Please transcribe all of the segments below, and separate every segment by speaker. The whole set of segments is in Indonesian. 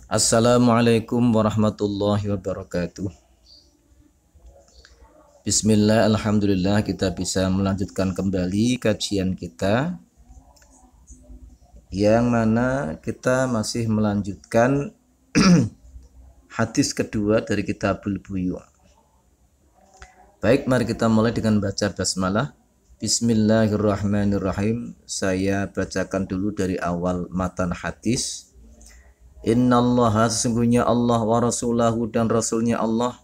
Speaker 1: Assalamualaikum warahmatullahi wabarakatuh. Bismillah, alhamdulillah kita bisa melanjutkan kembali kajian kita, yang mana kita masih melanjutkan hadis kedua dari Kitabul Buyu'. Baik, mari kita mulai dengan baca basmalah. Bismillahirrahmanirrahim. Saya bacakan dulu dari awal matan hadis. Innallaha, sesungguhnya Allah, wa rasulahu, dan rasulnya Allah,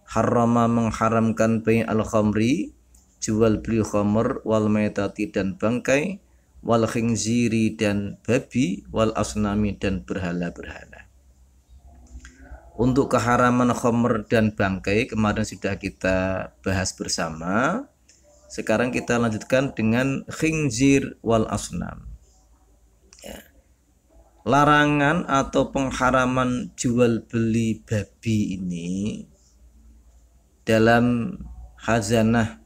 Speaker 1: harrama, mengharamkan bai' al-khamri, jual beli khamr, wal maitati, dan bangkai, wal khinziri, dan babi, wal asnami, dan berhala-berhala. Untuk keharaman khamr dan bangkai kemarin sudah kita bahas bersama. Sekarang kita lanjutkan dengan khinzir wal asnam. Larangan atau pengharaman jual beli babi ini dalam khazanah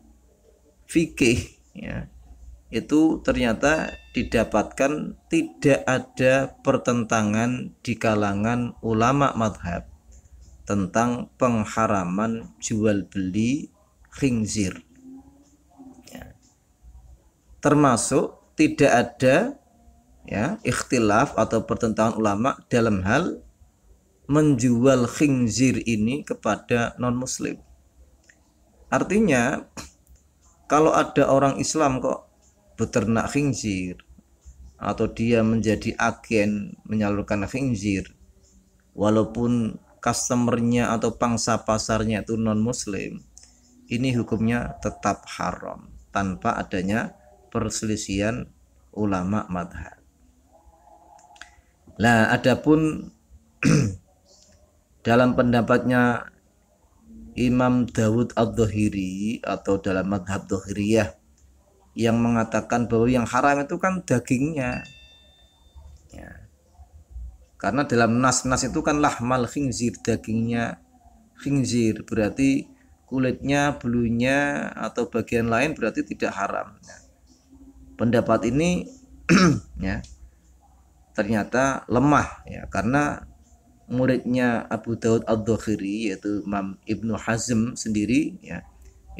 Speaker 1: fikih, ya, itu ternyata didapatkan tidak ada pertentangan di kalangan ulama madhab tentang pengharaman jual beli khinzir, ya. Termasuk tidak ada, ya, ikhtilaf atau pertentangan ulama dalam hal menjual khinzir ini kepada non-muslim. Artinya kalau ada orang Islam kok beternak khinzir atau dia menjadi agen menyalurkan khinzir, walaupun customernya atau pangsa pasarnya itu non-muslim, ini hukumnya tetap haram tanpa adanya perselisihan ulama madhab. Nah, adapun dalam pendapatnya Imam Dawud Ad-Dhahiri atau dalam madhab Dhahiriyah, yang mengatakan bahwa yang haram itu kan dagingnya, ya. Karena dalam nas-nas itu kan lahmal khinzir, dagingnya khinzir, berarti kulitnya, bulunya, atau bagian lain berarti tidak haram. Nah, pendapat ini ya, ternyata lemah, ya, karena muridnya Abu Dawud Ad-Dhahiri yaitu Imam Ibnu Hazm sendiri, ya,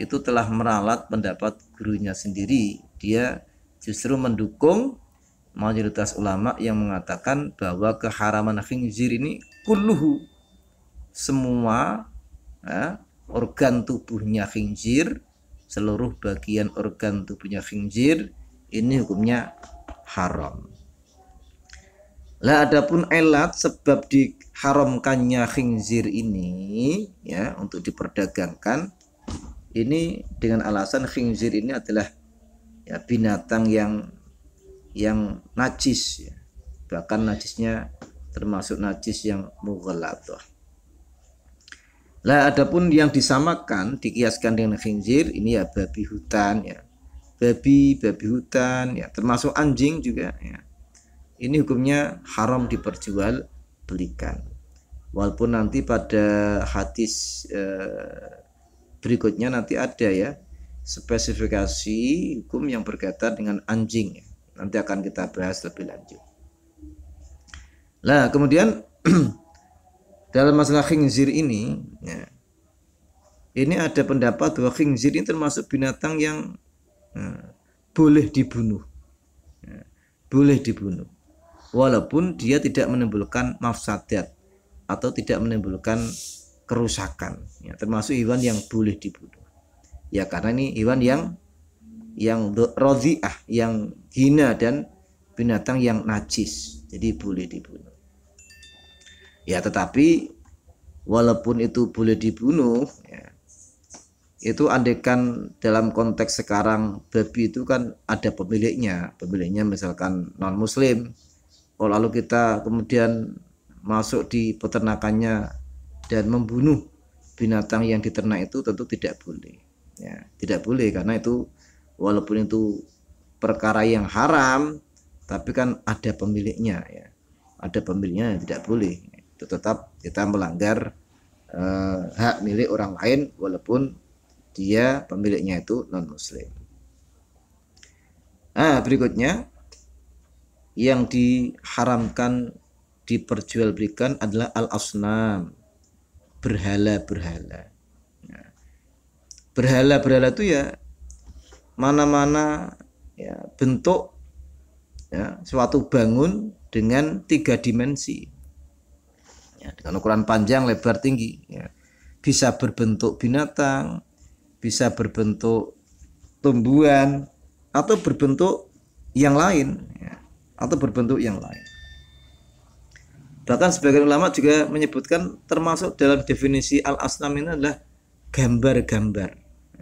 Speaker 1: itu telah meralat pendapat gurunya sendiri. Dia justru mendukung mayoritas ulama yang mengatakan bahwa keharaman khinzir ini kulluhu, semua, ya, organ tubuhnya khinzir, seluruh bagian organ tubuhnya khinzir ini hukumnya haram. Lah adapun elat sebab diharamkannya khinzir ini, ya, untuk diperdagangkan, ini dengan alasan khinzir ini adalah, ya, binatang yang najis, ya. Bahkan najisnya termasuk najis yang mughalladhah. Lah adapun yang disamakan, dikiaskan dengan khinzir ini, ya, babi hutan, ya. Babi hutan, ya, termasuk anjing juga, ya. Ini hukumnya haram diperjual belikan. Walaupun nanti pada hadis berikutnya nanti ada, ya, spesifikasi hukum yang berkaitan dengan anjing, ya. Nanti akan kita bahas lebih lanjut. Nah, kemudian dalam masalah khinzir ini, ya, ini ada pendapat bahwa khinzir ini termasuk binatang yang boleh dibunuh, ya, boleh dibunuh, walaupun dia tidak menimbulkan mafsadat atau tidak menimbulkan kerusakan, ya, termasuk hewan yang boleh dibunuh, ya, karena ini hewan yang rodhi'ah, yang hina, dan binatang yang najis, jadi boleh dibunuh, ya. Tetapi walaupun itu boleh dibunuh, ya, itu andaikan dalam konteks sekarang babi itu kan ada pemiliknya misalkan non muslim, lalu kita kemudian masuk di peternakannya dan membunuh binatang yang diternak, itu tentu tidak boleh, ya, tidak boleh, karena itu walaupun itu perkara yang haram, tapi kan ada pemiliknya, ya, ada pemiliknya, tidak boleh, itu tetap kita melanggar hak milik orang lain walaupun dia pemiliknya itu non muslim. Nah, berikutnya yang diharamkan diperjualbelikan adalah al-asnam, berhala-berhala. Berhala-berhala itu ya mana-mana ya bentuk ya suatu bangun dengan 3 dimensi ya, dengan ukuran panjang, lebar, tinggi ya. Bisa berbentuk binatang, bisa berbentuk tumbuhan, atau berbentuk yang lain ya, atau berbentuk yang lain. Bahkan sebagian ulama juga menyebutkan termasuk dalam definisi al-asnam ini adalah gambar-gambar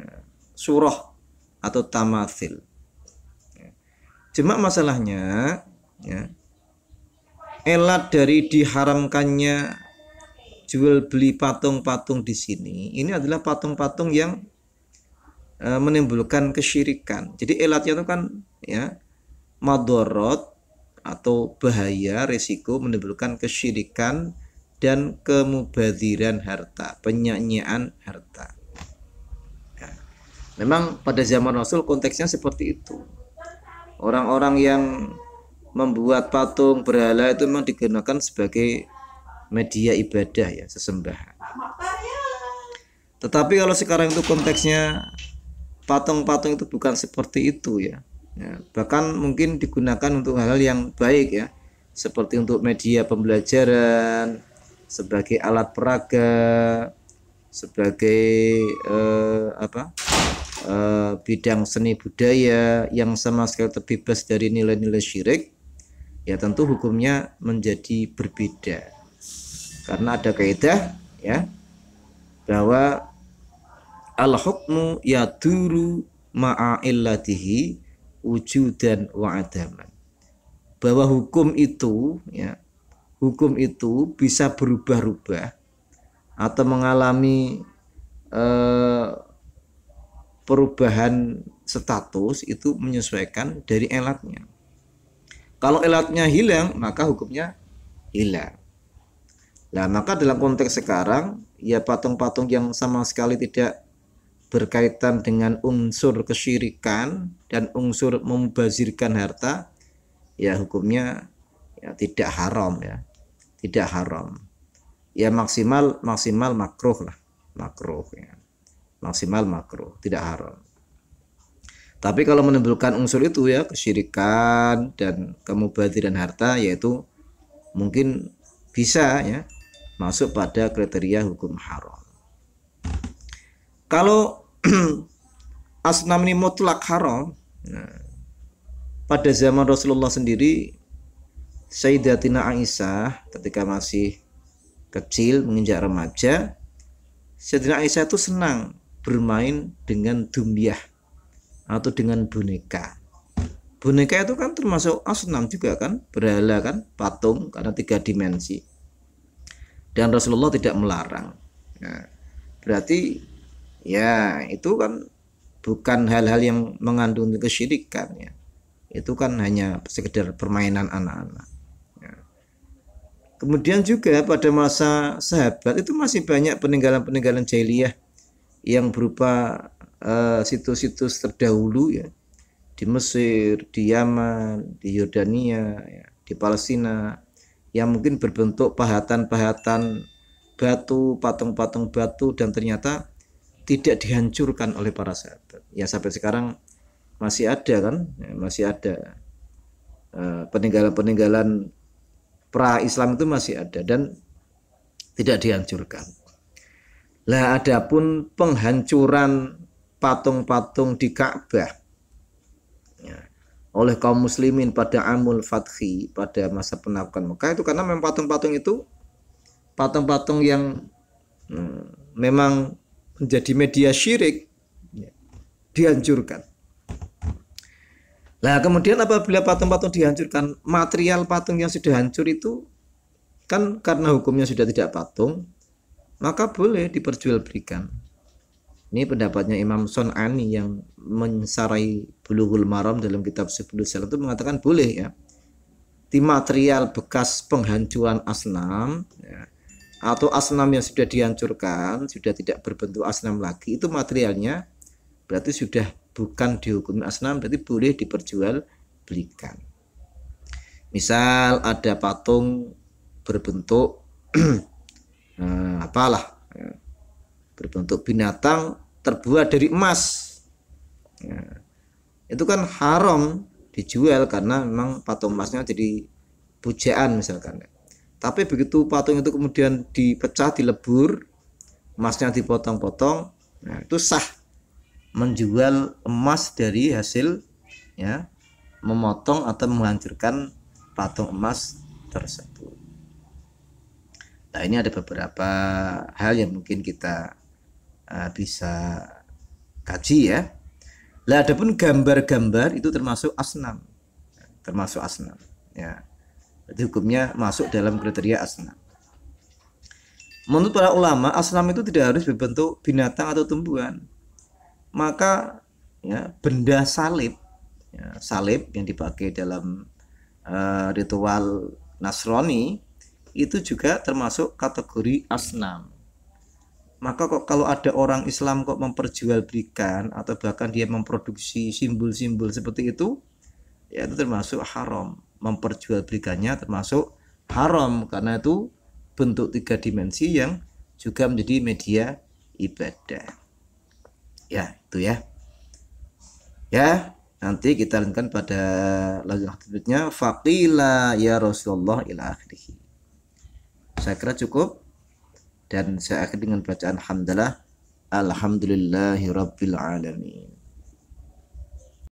Speaker 1: ya, surah atau tamathil. Cuma masalahnya ya, elat dari diharamkannya jual beli patung-patung di sini ini adalah patung-patung yang menimbulkan kesyirikan. Jadi elatnya itu kan ya madorot atau bahaya, risiko menimbulkan kesyirikan dan kemubadiran harta, penyanyian harta. Ya. Memang pada zaman Rasul konteksnya seperti itu. Orang-orang yang membuat patung berhala itu memang digunakan sebagai media ibadah ya, sesembahan. Tetapi kalau sekarang itu konteksnya patung-patung itu bukan seperti itu ya. Ya, bahkan mungkin digunakan untuk hal-hal yang baik ya, seperti untuk media pembelajaran, sebagai alat peraga, sebagai bidang seni budaya yang sama sekali terbebas dari nilai-nilai syirik, ya tentu hukumnya menjadi berbeda. Karena ada kaidah ya bahwa al-hukmu yaduru ma'a illatihi wujudan wa adaman. Bahwa hukum itu ya, hukum itu bisa berubah-ubah atau mengalami perubahan status itu menyesuaikan dari elatnya. Kalau elatnya hilang, maka hukumnya hilang. Nah, maka dalam konteks sekarang ya patung-patung yang sama sekali tidak berkaitan dengan unsur kesyirikan dan unsur membazirkan harta, ya hukumnya ya tidak haram ya, tidak haram. Ya maksimal makruh lah, makruh ya, maksimal makruh, tidak haram. Tapi kalau menimbulkan unsur itu ya kesyirikan dan kemubadiran harta, yaitu mungkin bisa ya masuk pada kriteria hukum haram. Kalau asnam ini mutlak haram, nah, pada zaman Rasulullah sendiri, Sayyidatina Aisyah ketika masih kecil menginjak remaja, Sayyidatina Aisyah itu senang bermain dengan dumyah atau dengan boneka. Boneka itu kan termasuk asnam juga kan, berhala kan, patung karena 3 dimensi. Dan Rasulullah tidak melarang. Nah, berarti ya itu kan bukan hal-hal yang mengandung kesyirikan ya. Itu kan hanya sekedar permainan anak-anak ya. Kemudian juga pada masa sahabat itu masih banyak peninggalan-peninggalan jahiliyah yang berupa situs-situs terdahulu ya, di Mesir, di Yaman, di Yordania ya, di Palestina, yang mungkin berbentuk pahatan-pahatan batu, patung-patung batu, dan ternyata tidak dihancurkan oleh para sahabat. Ya sampai sekarang masih ada kan, ya, masih ada peninggalan-peninggalan pra-Islam itu masih ada dan tidak dihancurkan. Lah adapun penghancuran patung-patung di Ka'bah ya, oleh kaum muslimin pada Amul Fathi, pada masa penaklukan Mekah, itu karena memang patung-patung itu patung-patung yang memang menjadi media syirik ya, dihancurkan. Nah kemudian apabila patung-patung dihancurkan, material patung yang sudah hancur itu kan karena hukumnya sudah tidak patung, maka boleh diperjualbelikan. Ini pendapatnya Imam Son'ani yang mensarai Bulughul Maram dalam kitab Subulus Salam itu mengatakan boleh ya, di material bekas penghancuran asnam ya, atau asnam yang sudah dihancurkan, sudah tidak berbentuk asnam lagi, itu materialnya berarti sudah bukan dihukumi asnam, berarti boleh diperjualbelikan. Misal ada patung berbentuk apalah ya, berbentuk binatang terbuat dari emas ya, itu kan haram dijual karena memang patung emasnya jadi pujaan misalkan. Tapi begitu patung itu kemudian dipecah, dilebur, emasnya dipotong-potong, nah itu sah menjual emas dari hasil ya memotong atau menghancurkan patung emas tersebut. Nah ini ada beberapa hal yang mungkin kita bisa kaji ya. Lah adapun gambar-gambar itu termasuk asnam, ya. Jadi hukumnya masuk dalam kriteria asnam. Menurut para ulama, asnam itu tidak harus berbentuk binatang atau tumbuhan. Maka ya, benda salib, ya, salib yang dipakai dalam ritual Nasrani itu juga termasuk kategori asnam. Maka kok kalau ada orang Islam kok memperjualbelikan atau bahkan dia memproduksi simbol-simbol seperti itu, ya itu termasuk haram. Memperjualbelikannya termasuk haram karena itu bentuk 3 dimensi yang juga menjadi media ibadah. Ya, itu ya. Ya, nanti kita lanjutkan pada lanjut berikutnya faqila ya Rasulullah ila akhirih. Saya kira cukup dan saya akhiri dengan bacaan alhamdulillah alhamdulillahirabbil alamin.